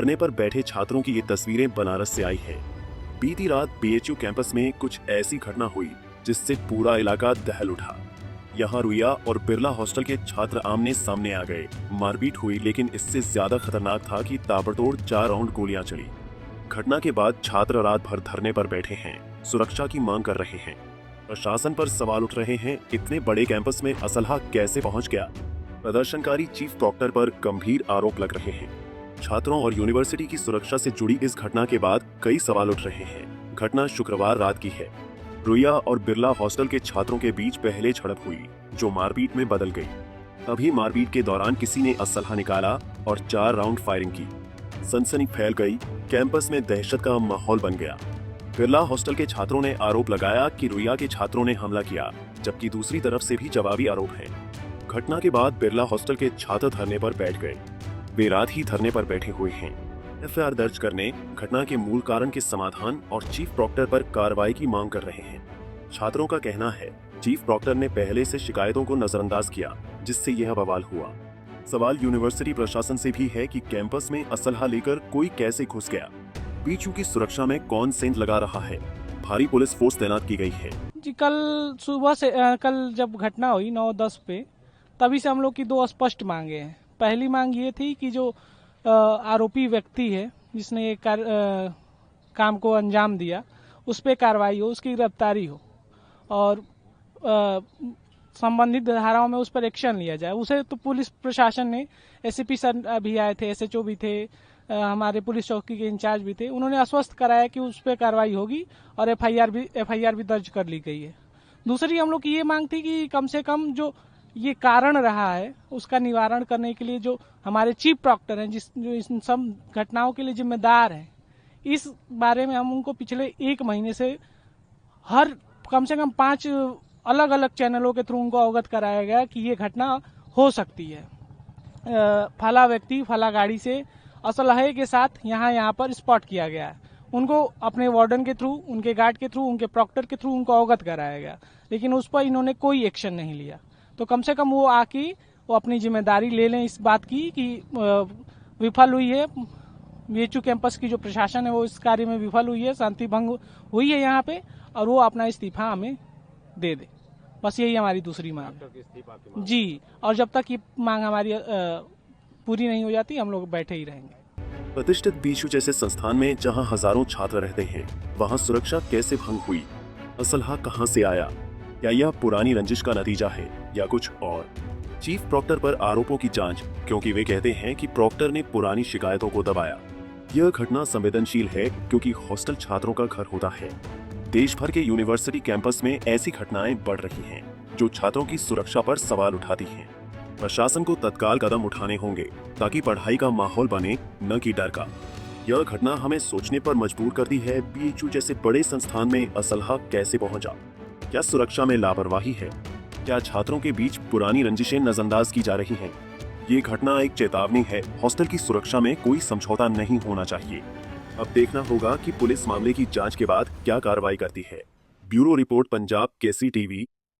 धरने पर बैठे छात्रों की ये तस्वीरें बनारस से आई है। बीती रात बीएचयू कैंपस में कुछ ऐसी घटना हुई जिससे पूरा इलाका दहल उठा। यहाँ रुइया और बिरला हॉस्टल के छात्र आमने सामने आ गए। मारपीट हुई, लेकिन इससे ज्यादा खतरनाक था कि ताबड़तोड़ 4 राउंड गोलियां चली। घटना के बाद छात्र रात भर धरने पर बैठे हैं, सुरक्षा की मांग कर रहे हैं। प्रशासन पर सवाल उठ रहे हैं, इतने बड़े कैंपस में असलहा कैसे पहुंच गया। प्रदर्शनकारी चीफ प्रॉक्टर पर गंभीर आरोप लग रहे हैं। छात्रों और यूनिवर्सिटी की सुरक्षा से जुड़ी इस घटना के बाद कई सवाल उठ रहे हैं। घटना शुक्रवार रात की है। रुइया और बिरला हॉस्टल के छात्रों के बीच पहले झड़प हुई, जो मारपीट में बदल गई। तभी मारपीट के दौरान किसी ने असलहा निकाला और 4 राउंड फायरिंग की। सनसनी फैल गई, कैंपस में दहशत का माहौल बन गया। बिरला हॉस्टल के छात्रों ने आरोप लगाया कि रुइया के छात्रों ने हमला किया, जबकि दूसरी तरफ से भी जवाबी आरोप है। घटना के बाद बिरला हॉस्टल के छात्र धरने पर बैठ गए। वे रात ही धरने पर बैठे हुए हैं। एफआईआर दर्ज करने, घटना के मूल कारण के समाधान और चीफ प्रॉक्टर पर कार्रवाई की मांग कर रहे हैं। छात्रों का कहना है, चीफ प्रॉक्टर ने पहले से शिकायतों को नजरअंदाज किया, जिससे यह बवाल हुआ। सवाल यूनिवर्सिटी प्रशासन से भी है कि कैंपस में असलहा लेकर कोई कैसे घुस गया। बीएचयू की सुरक्षा में कौन सेंध लगा रहा है। भारी पुलिस फोर्स तैनात की गई है। जी, कल सुबह से कल जब घटना हुई 9-10 पे, तभी से हम लोग की 2 स्पष्ट मांगे हैं। पहली मांग ये थी कि जो आरोपी व्यक्ति है जिसने ये काम को अंजाम दिया, उस पर कार्रवाई हो, उसकी गिरफ्तारी हो और संबंधित धाराओं में उस पर एक्शन लिया जाए। उसे तो पुलिस प्रशासन ने, एसपी सर भी आए थे, एसएचओ भी थे, हमारे पुलिस चौकी के इंचार्ज भी थे, उन्होंने आश्वस्त कराया कि उस पर कार्रवाई होगी और एफआईआर भी दर्ज कर ली गई है। दूसरी हम लोग की ये मांग थी कि कम से कम जो ये कारण रहा है उसका निवारण करने के लिए जो हमारे चीफ प्रॉक्टर हैं, जो इन सब घटनाओं के लिए जिम्मेदार हैं, इस बारे में हम उनको पिछले 1 महीने से हर कम से कम 5 अलग अलग चैनलों के थ्रू उनको अवगत कराया गया कि ये घटना हो सकती है। फला व्यक्ति फला गाड़ी से असलहे के साथ यहाँ पर स्पॉट किया गया है। उनको अपने वार्डन के थ्रू, उनके गार्ड के थ्रू, उनके प्रॉक्टर के थ्रू उनको अवगत कराया गया, लेकिन उस पर इन्होंने कोई एक्शन नहीं लिया। तो कम से कम वो आके वो अपनी जिम्मेदारी ले लें इस बात की कि विफल हुई है बीएचयू कैंपस की जो प्रशासन है वो इस कार्य में विफल हुई है, शांति भंग हुई है यहाँ पे, और वो अपना इस्तीफा हमें दे दे। बस यही हमारी दूसरी मांग है जी। और जब तक ये मांग हमारी पूरी नहीं हो जाती, हम लोग बैठे ही रहेंगे। प्रतिष्ठित बीएचयू जैसे संस्थान में जहां हजारों छात्र रहते हैं, वहां सुरक्षा कैसे भंग हुई। असलहा कहां से आया। क्या यह पुरानी रंजिश का नतीजा है या कुछ और। चीफ प्रॉक्टर पर आरोपों की जांच, क्योंकि वे कहते हैं कि प्रॉक्टर ने पुरानी शिकायतों को दबाया। यह घटना संवेदनशील है क्योंकि हॉस्टल छात्रों का घर होता है। देश भर के यूनिवर्सिटी कैंपस में ऐसी घटनाएं बढ़ रही हैं, जो छात्रों की सुरक्षा पर सवाल उठाती हैं। प्रशासन को तत्काल कदम उठाने होंगे ताकि पढ़ाई का माहौल बने, न कि डर का। यह घटना हमें सोचने पर मजबूर करती है, बीएचयू जैसे बड़े संस्थान में असलहा कैसे पहुंचा। क्या सुरक्षा में लापरवाही है। क्या छात्रों के बीच पुरानी रंजिशें नजरअंदाज की जा रही हैं। ये घटना एक चेतावनी है, हॉस्टल की सुरक्षा में कोई समझौता नहीं होना चाहिए। अब देखना होगा कि पुलिस मामले की जांच के बाद क्या कार्रवाई करती है। ब्यूरो रिपोर्ट, पंजाब केसी टीवी।